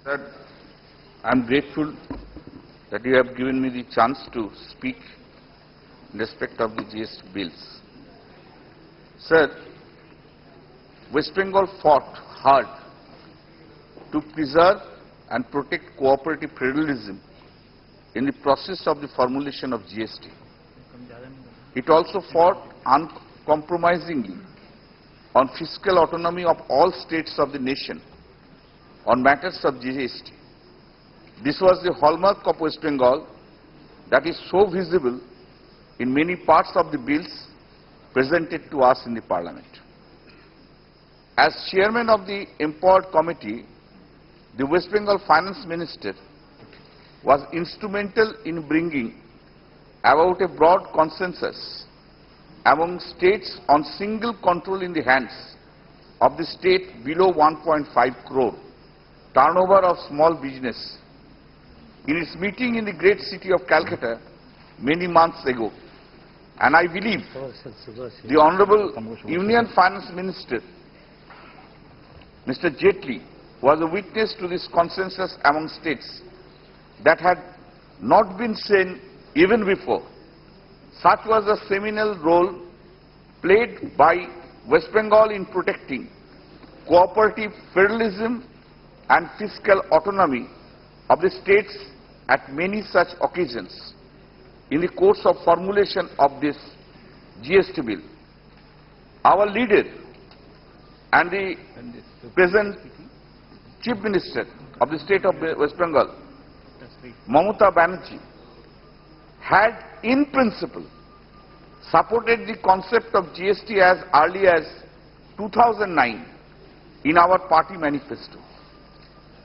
Sir, I am grateful that you have given me the chance to speak in respect of the GST bills. Sir, West Bengal fought hard to preserve and protect cooperative federalism in the process of the formulation of GST. It also fought uncompromisingly on fiscal autonomy of all states of the nation on matters of GST. This was the hallmark of West Bengal that is so visible in many parts of the bills presented to us in the Parliament. As chairman of the Empowered Committee, the West Bengal Finance Minister was instrumental in bringing about a broad consensus among states on single control in the hands of the state below 1.5 crore turnover of small business in its meeting in the great city of Calcutta many months ago. And I believe the Honorable Union Finance Minister, Mr. Jetli, was a witness to this consensus among states that had not been seen even before. Such was the seminal role played by West Bengal in protecting cooperative federalism and fiscal autonomy of the states at many such occasions in the course of formulation of this GST bill. Our leader and the present Chief Minister of the state of West Bengal, Kalyan Banerjee, had in principle supported the concept of GST as early as 2009 in our party manifesto.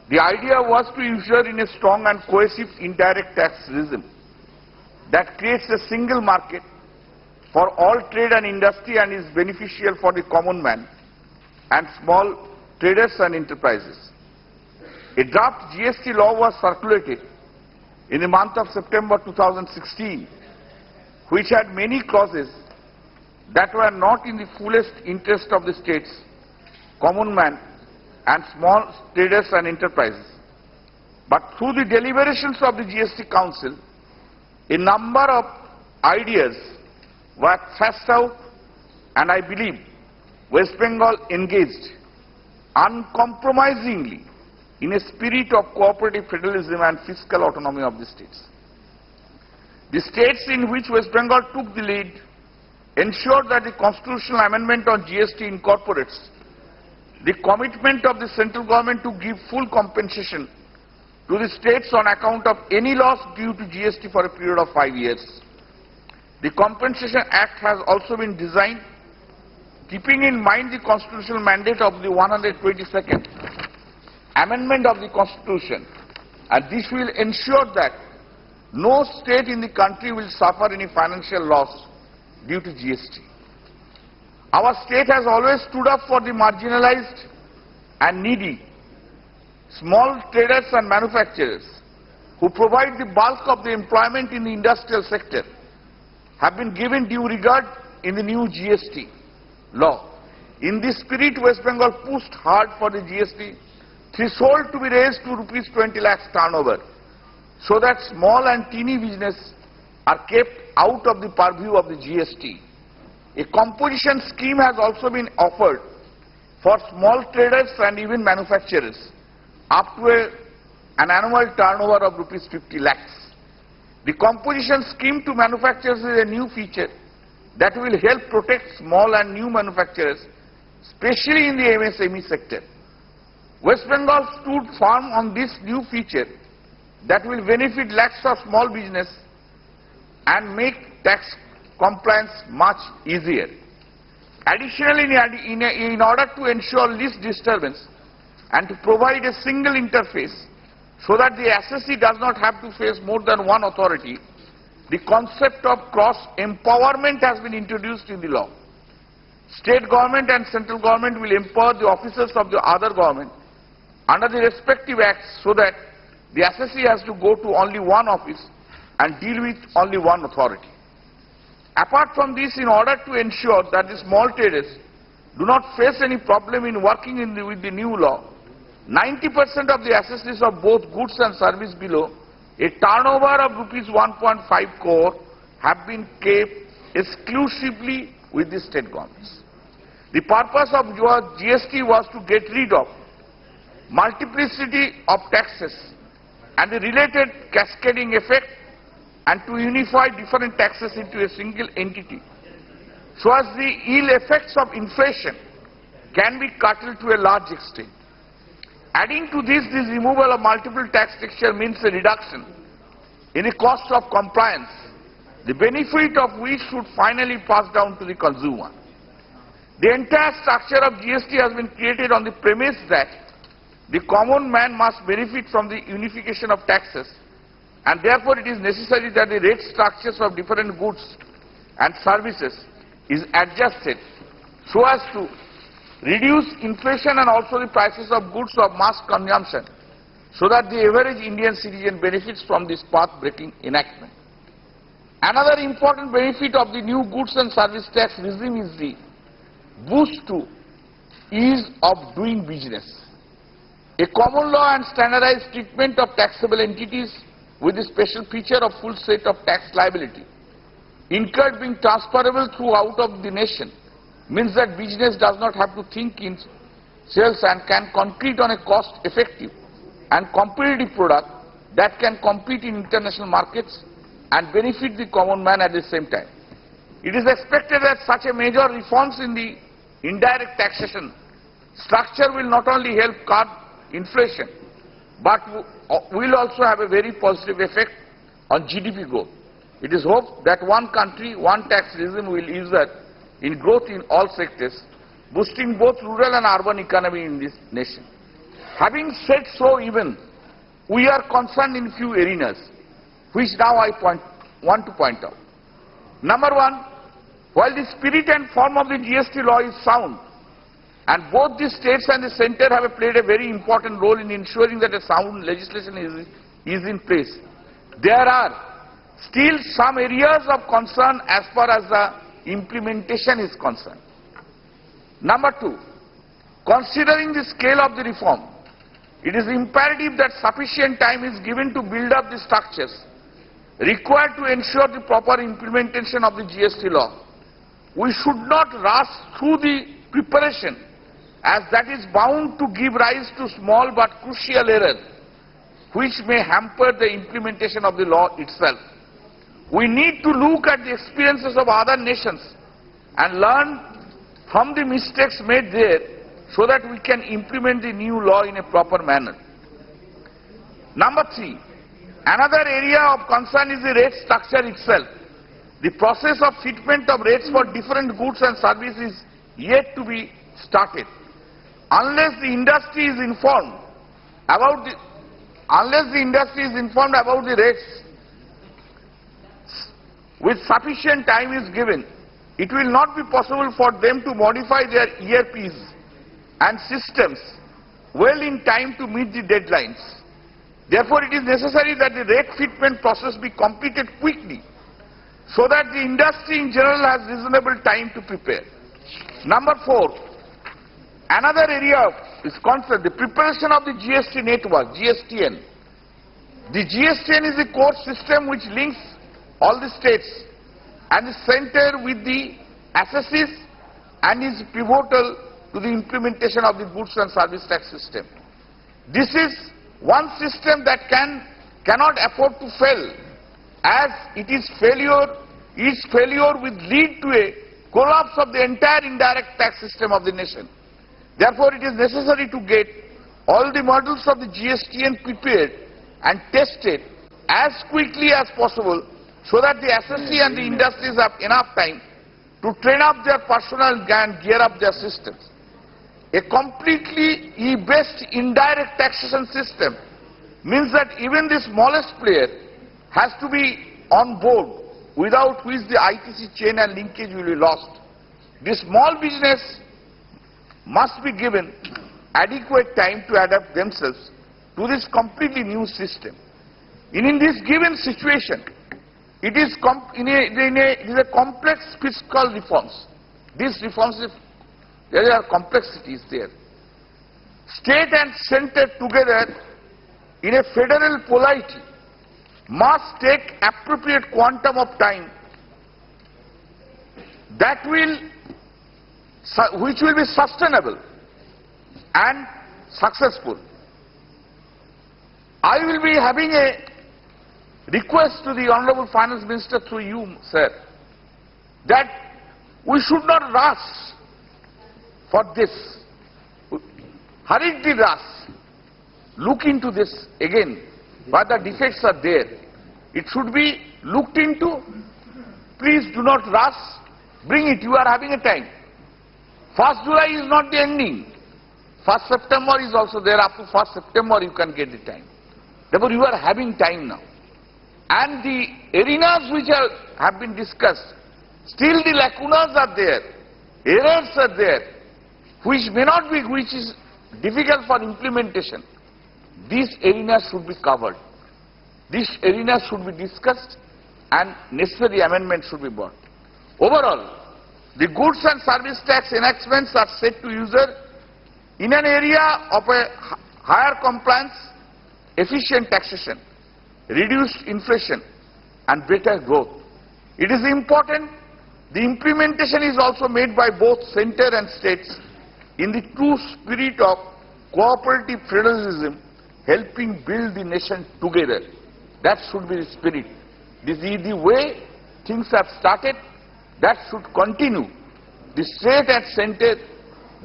The idea was to usher in a strong and cohesive indirect tax regime that creates a single market for all trade and industry and is beneficial for the common man and small traders and enterprises. A draft GST law was circulated in the month of September 2016, which had many clauses that were not in the fullest interest of the states, common man and small traders and enterprises. But through the deliberations of the GST Council, a number of ideas were thrashed out, and I believe West Bengal engaged uncompromisingly in a spirit of cooperative federalism and fiscal autonomy of the states. The states in which West Bengal took the lead ensured that the constitutional amendment on GST incorporates the commitment of the central government to give full compensation to the states on account of any loss due to GST for a period of 5 years. The Compensation Act has also been designed keeping in mind the constitutional mandate of the 122nd Amendment of the Constitution, and this will ensure that no state in the country will suffer any financial loss due to GST. Our state has always stood up for the marginalized and needy, small traders and manufacturers who provide the bulk of the employment in the industrial sector have been given due regard in the new GST law. In this spirit, West Bengal pushed hard for the GST threshold to be raised to rupees 20 lakhs turnover so that small and teeny business are kept out of the purview of the GST. A composition scheme has also been offered for small traders and even manufacturers up to an annual turnover of rupees 50 lakhs. The composition scheme to manufacturers is a new feature that will help protect small and new manufacturers, especially in the MSME sector. West Bengal stood firm on this new feature that will benefit lakhs of small business and make tax compliance much easier. Additionally, in order to ensure least disturbance and to provide a single interface so that the assessee does not have to face more than one authority, the concept of cross-empowerment has been introduced in the law. State government and central government will empower the officers of the other government under the respective acts so that the assessee has to go to only one office and deal with only one authority. Apart from this, in order to ensure that the small traders do not face any problem in working with the new law, 90% of the assessors of both goods and service below a turnover of rupees 1.5 crore have been kept exclusively with the state governments. The purpose of your GST was to get rid of multiplicity of taxes and the related cascading effect, and to unify different taxes into a single entity, so as the ill effects of inflation can be curtailed to a large extent. Adding to this removal of multiple tax structure means a reduction in the cost of compliance, the benefit of which should finally pass down to the consumer. The entire structure of GST has been created on the premise that the common man must benefit from the unification of taxes, and therefore it is necessary that the rate structures of different goods and services is adjusted so as to reduce inflation and also the prices of goods of mass consumption, so that the average Indian citizen benefits from this path-breaking enactment. Another important benefit of the new goods and service tax regime is the boost to ease of doing business. A common law and standardized treatment of taxable entities with the special feature of full set of tax liability incurred being transferable throughout of the nation means that business does not have to think in sales and can compete on a cost-effective and competitive product that can compete in international markets and benefit the common man at the same time. It is expected that such a major reforms in the indirect taxation structure will not only help curb inflation, but will also have a very positive effect on GDP growth. It is hoped that one country, one tax regime will result in growth in all sectors, boosting both rural and urban economy in this nation. Having said so, even we are concerned in few areas, which now I want to point out. Number one, while the spirit and form of the GST law is sound, and both the states and the center have played a very important role in ensuring that a sound legislation is in place, there are still some areas of concern as far as the implementation is concerned. Number two, considering the scale of the reform, it is imperative that sufficient time is given to build up the structures required to ensure the proper implementation of the GST law. We should not rush through the preparation, as that is bound to give rise to small but crucial errors which may hamper the implementation of the law itself. We need to look at the experiences of other nations and learn from the mistakes made there, so that we can implement the new law in a proper manner. Number three, another area of concern is the rate structure itself. The process of fitment of rates for different goods and services is yet to be started. Unless the industry is informed about the rates with sufficient time is given, it will not be possible for them to modify their ERPs and systems well in time to meet the deadlines. Therefore, it is necessary that the rate fitment process be completed quickly, so that the industry in general has reasonable time to prepare. Number four, another area is concerned the preparation of the GST network, GSTN. The GSTN is the core system which links all the states and the center with the assessees and is pivotal to the implementation of the goods and service tax system. This is one system that cannot afford to fail, as its failure will lead to a collapse of the entire indirect tax system of the nation. Therefore, it is necessary to get all the modules of the GSTN prepared and tested as quickly as possible, so that the assessee and the industries have enough time to train up their personnel and gear up their systems. A completely e-based indirect taxation system means that even the smallest player has to be on board, without which the ITC chain and linkage will be lost. The small business must be given adequate time to adapt themselves to this completely new system. In this given situation, it is a complex fiscal reforms. These reforms, there are complexities there. state and center together in a federal polity must take appropriate quantum of time which will be sustainable and successful. I will be having a request to the Honorable Finance Minister through you, sir, that we should not rush for this. Hurriedly rush. Look into this again. Whether defects are there, it should be looked into. Please do not rush. Bring it. You are having a time. 1st July is not the ending. 1st September is also there. Up to 1st September you can get the time. Therefore you are having time now. And the arenas which have been discussed, still the lacunas are there, errors are there, which is difficult for implementation. These arenas should be covered. These arenas should be discussed and necessary amendments should be brought. Overall, the goods and service tax enactments are set to user in an area of a higher compliance, efficient taxation, reduced inflation and better growth. It is important the implementation is also made by both center and states in the true spirit of cooperative federalism, helping build the nation together. That should be the spirit. This is the way things have started. That should continue. The state and center,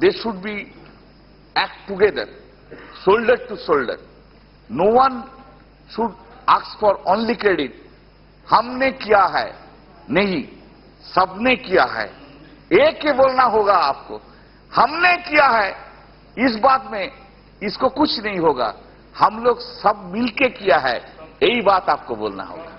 they should be act together, shoulder to shoulder. No one should ask for only credit. हमने किया है, नहीं, सबने किया है. एक के बोलना होगा आपको. हमने किया है, इस बात में इसको कुछ नहीं होगा. हम लोग सब मिलके किया है, यही बात आपको बोलना होगा.